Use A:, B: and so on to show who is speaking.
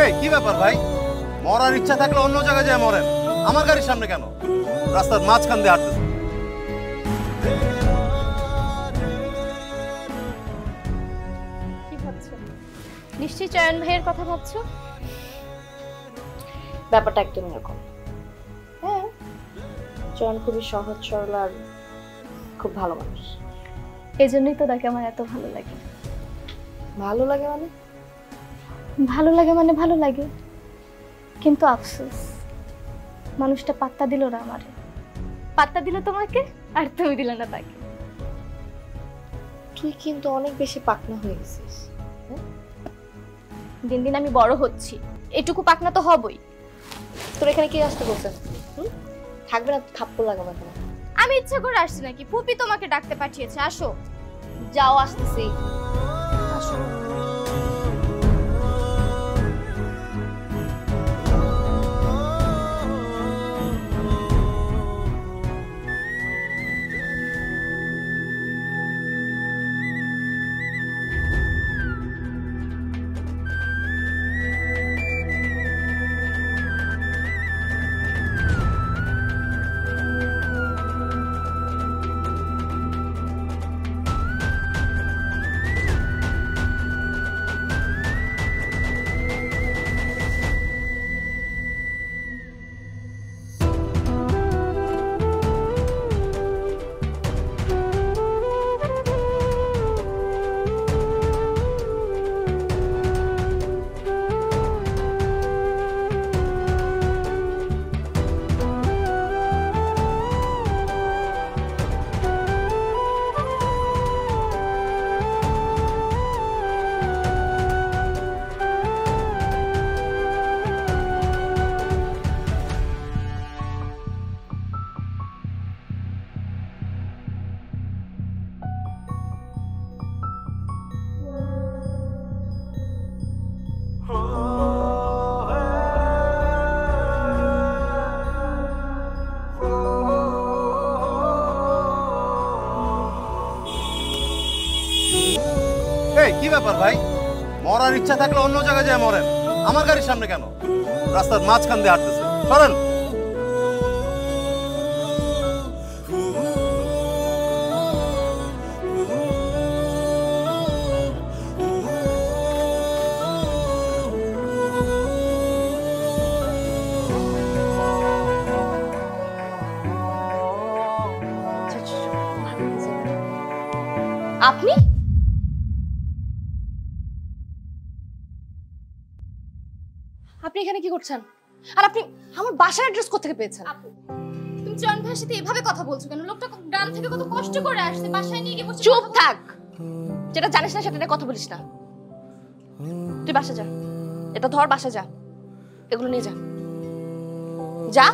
A: এই কি ব্যাপার ভাই? মরার ইচ্ছা থাকলে অন্য জায়গায় যায় মরেন, আমার গাড়ির সামনে কেন? রাস্তার মাঝখান দিয়ে হাঁটতেছে।
B: কি ভাবছো? নিশ্চয়ই চয়ন ভাইয়ের কথা ভাবছো। ব্যাপারটা একদম এরকম। হ্যাঁ, চয়ন খুবই সহজ সরল আর খুব ভালো মানুষ। এই জন্যই তো তাকে আমার এত ভালো লাগে। ভালো লাগে মানে? ভালো লাগে মানে ভালো লাগে, কিন্তু আফসোস মানুষটা পাত্তা দিল না আমারে। পাত্তা দিল তোমাকে আর তুমি দিলে না তাকে। তুই কিন্তু অনেক বেশি পাকনা হয়ে গেছিস। দিন দিন আমি বড় হচ্ছি, এটুকু পাকনা তো হবই। তোর এখানে কি আসতে বলছেন? থাকবে না থাপ্পড় লাগাবো এখানে। আমি ইচ্ছা করে আসছি নাকি? ফুপি তোমাকে ডাকতে পাঠিয়েছে, আসো। যাও, আসতেছি। আসো।
A: এই কি ব্যাপার ভাই? মরার ইচ্ছা থাকলে অন্য জায়গায় যায় মরেন, আমার গাড়ির সামনে কেন? রাস্তার মাঝখান দিয়ে হাঁটতেছে, সরেন।
B: আপনি? আপনি এখানে কি করছেন? আর আপনি আমার বাসার অ্যাড্রেস কোত্থেকে পেয়েছেন? তুমি চয়ন ভাইয়ের সাথে এভাবে কথা বলছো কেন? লোকটা গ্রাম থেকে কত কষ্ট করে আসছে, বাসায় নিয়ে গিয়ে বসে। চুপ থাক, যেটা জানিস না সেটা নিয়ে কথা বলিস না। তুই বাসা যা, এটা ধর, বাসা যা, এগুলো নিয়ে যা। যা।